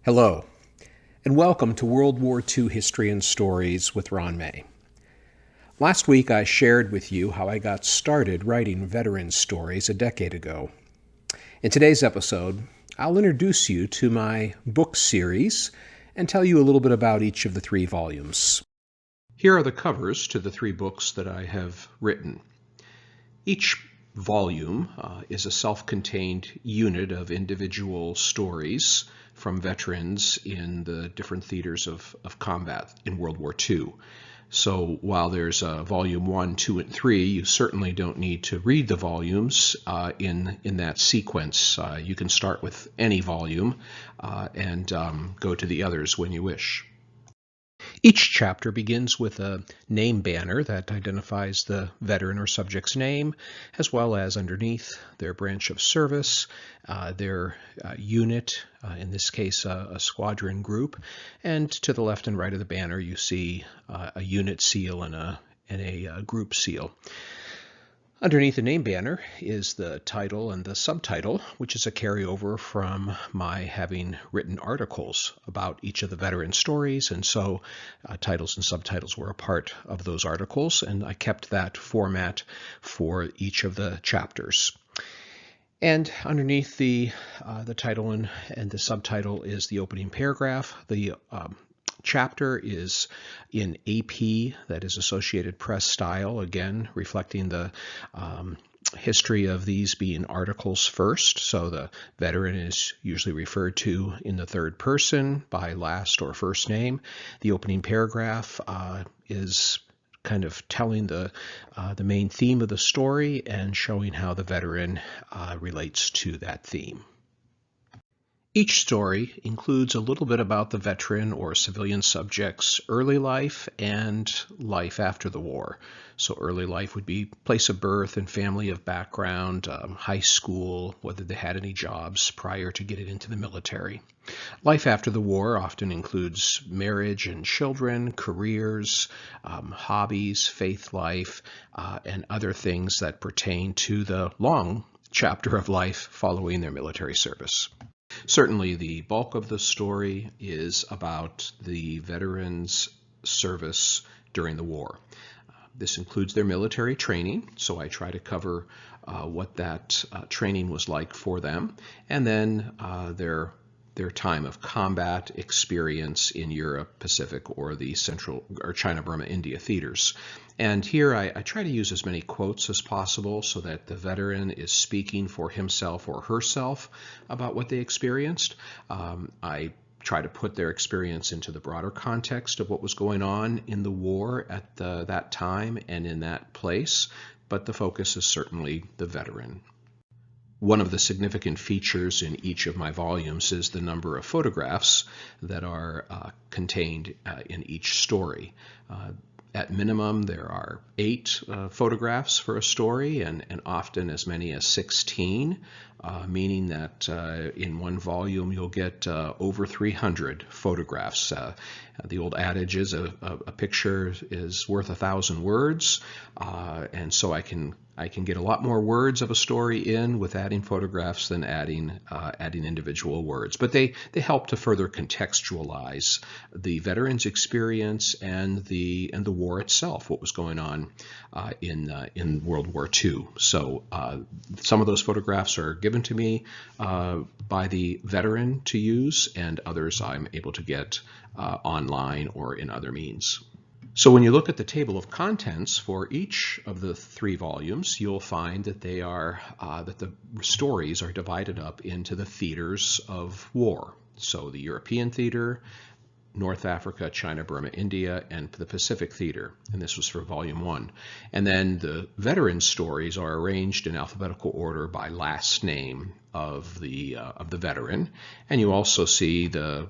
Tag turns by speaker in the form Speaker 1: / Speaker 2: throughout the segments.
Speaker 1: Hello, and welcome to World War II History and Stories with Ron May. Last week I shared with you how I got started writing veteran stories a decade ago. In today's episode, I'll introduce you to my book series and tell you a little bit about each of the 3 volumes. Here are the covers to the 3 books that I have written. Each volume is a self-contained unit of individual stories from veterans in the different theaters of combat in World War II. So while there's volume 1, 2, and 3, you certainly don't need to read the volumes in that sequence. You can start with any volume and go to the others when you wish. Each chapter begins with a name banner that identifies the veteran or subject's name, as well as underneath their branch of service, their unit, in this case a squadron group, and to the left and right of the banner you see a unit seal and a group seal. Underneath the name banner is the title and the subtitle, which is a carryover from my having written articles about each of the veteran stories, and so titles and subtitles were a part of those articles, and I kept that format for each of the chapters. And underneath the title and the subtitle is the opening paragraph. The chapter is in AP, that is Associated Press style, again reflecting the history of these being articles first. So the veteran is usually referred to in the third person by last or first name. The opening paragraph is kind of telling the main theme of the story and showing how the veteran relates to that theme. Each story includes a little bit about the veteran or civilian subject's early life and life after the war. So early life would be place of birth and family of background, high school, whether they had any jobs prior to getting into the military. Life after the war often includes marriage and children, careers, hobbies, faith life, and other things that pertain to the long chapter of life following their military service. Certainly the bulk of the story is about the veterans' service during the war. This includes their military training, so I try to cover what that training was like for them, and then their time of combat experience in Europe, Pacific, or the Central or China, Burma, India theaters. And here I try to use as many quotes as possible so that the veteran is speaking for himself or herself about what they experienced. I try to put their experience into the broader context of what was going on in the war at that time and in that place, but the focus is certainly the veteran. One of the significant features in each of my volumes is the number of photographs that are contained in each story. At minimum, there are 8 photographs for a story, and often as many as 16, meaning that in one volume you'll get over 300 photographs. The old adage is a picture is worth 1,000 words, and so I can get a lot more words of a story in with adding photographs than adding individual words. But they help to further contextualize the veteran's experience and the war itself, what was going on in World War II. So some of those photographs are given to me by the veteran to use, and others I'm able to get online or in other means. So when you look at the table of contents for each of the 3 volumes, you'll find that they are that the stories are divided up into the theaters of war. So the European theater, North Africa, China, Burma, India, and the Pacific theater, and this was for volume 1. And then the veteran stories are arranged in alphabetical order by last name of the veteran, and you also see the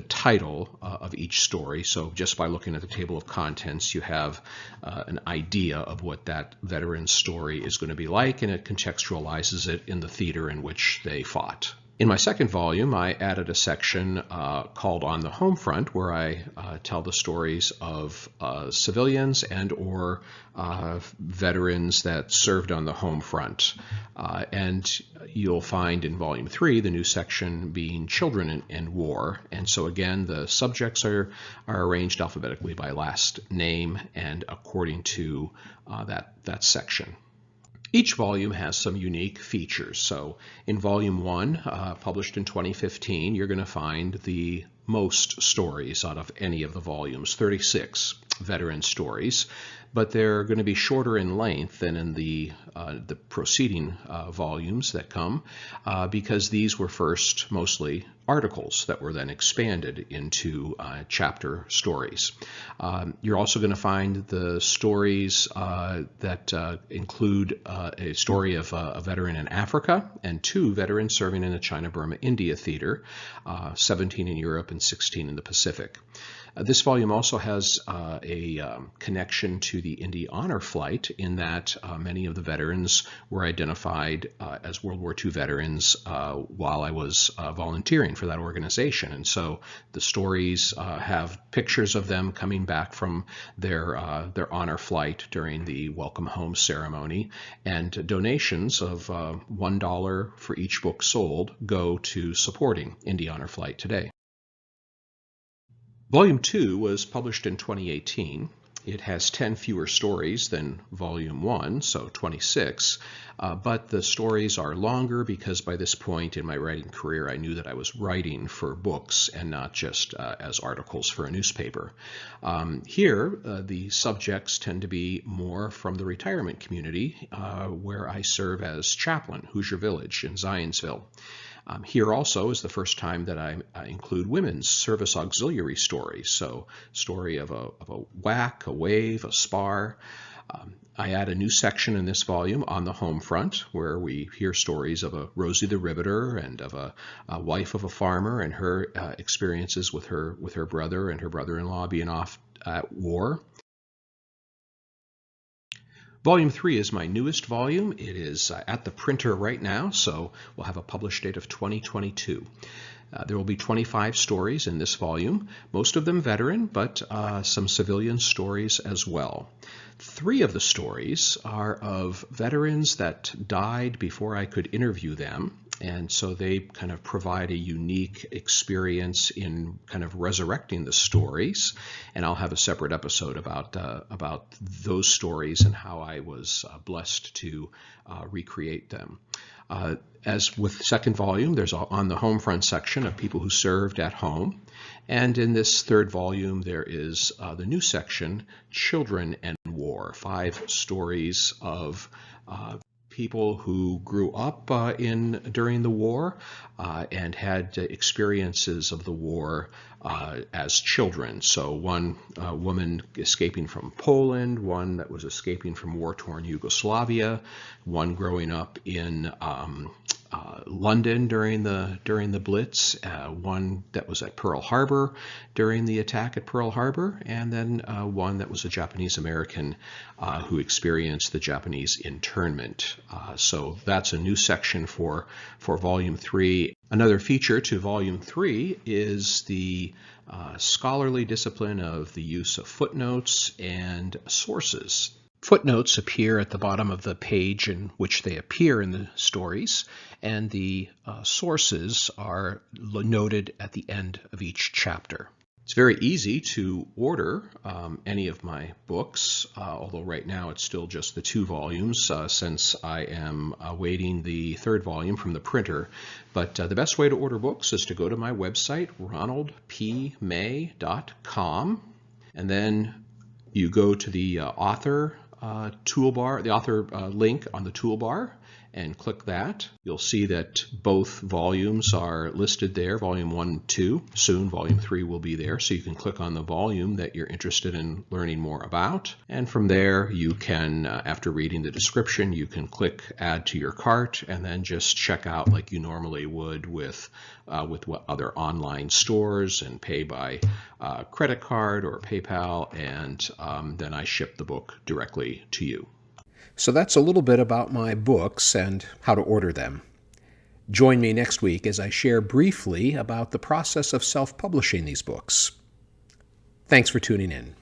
Speaker 1: title of each story. So just by looking at the table of contents, you have an idea of what that veteran story is going to be like, and it contextualizes it in the theater in which they fought. In my second volume, I added a section called On the Home Front, where I tell the stories of civilians and or veterans that served on the home front. And you'll find in Volume 3 the new section being Children and War. And so again, the subjects are arranged alphabetically by last name and according to that section. Each volume has some unique features. So in Volume 1, published in 2015, you're going to find the most stories out of any of the volumes, 36 veteran stories, but they're going to be shorter in length than in the preceding volumes that come because these were first mostly articles that were then expanded into chapter stories. You're also going to find the stories that include a story of a veteran in Africa and 2 veterans serving in the China-Burma-India theater, 17 in Europe and 16 in the Pacific. This volume also has a connection to the Indy Honor Flight in that many of the veterans were identified as World War II veterans while I was volunteering for that organization. And so the stories have pictures of them coming back from their honor flight during the Welcome Home ceremony, and donations of $1 for each book sold go to supporting Indy Honor Flight today. Volume 2 was published in 2018. It has 10 fewer stories than Volume 1, so 26, but the stories are longer because by this point in my writing career I knew that I was writing for books and not just as articles for a newspaper. Here, the subjects tend to be more from the retirement community where I serve as chaplain, Hoosier Village in Zionsville. Here also is the first time that I include women's service auxiliary stories, so story of a whack, a wave, a spar. I add a new section in this volume on the home front where we hear stories of a Rosie the Riveter and of a wife of a farmer and her experiences with her brother and her brother-in-law being off at war. Volume 3 is my newest volume. It is at the printer right now, so we'll have a published date of 2022. There will be 25 stories in this volume, most of them veteran, but some civilian stories as well. 3 of the stories are of veterans that died before I could interview them, and so they kind of provide a unique experience in kind of resurrecting the stories, and I'll have a separate episode about those stories and how I was blessed to recreate them. As with the second volume, there's on the home front section of people who served at home. And in this third volume, there is the new section, Children and War, 5 stories of people who grew up during the war and had experiences of the war as children. So one woman escaping from Poland, one that was escaping from war-torn Yugoslavia, one growing up in London during the Blitz, one that was at Pearl Harbor during the attack at Pearl Harbor, and then one that was a Japanese American who experienced the Japanese internment. So that's a new section for Volume 3. Another feature to Volume 3 is the scholarly discipline of the use of footnotes and sources. Footnotes appear at the bottom of the page in which they appear in the stories, and the sources are noted at the end of each chapter. It's very easy to order any of my books, although right now it's still just the 2 volumes since I am awaiting the 3rd volume from the printer. But the best way to order books is to go to my website, ronaldpmay.com, and then you go to the author toolbar, the author link on the toolbar, and click that. You'll see that both volumes are listed there, Volume 1 and 2. Soon Volume 3 will be there, so you can click on the volume that you're interested in learning more about. And from there, you can, after reading the description, you can click Add to your cart and then just check out like you normally would with what other online stores and pay by credit card or PayPal, and then I ship the book directly to you. So that's a little bit about my books and how to order them. Join me next week as I share briefly about the process of self-publishing these books. Thanks for tuning in.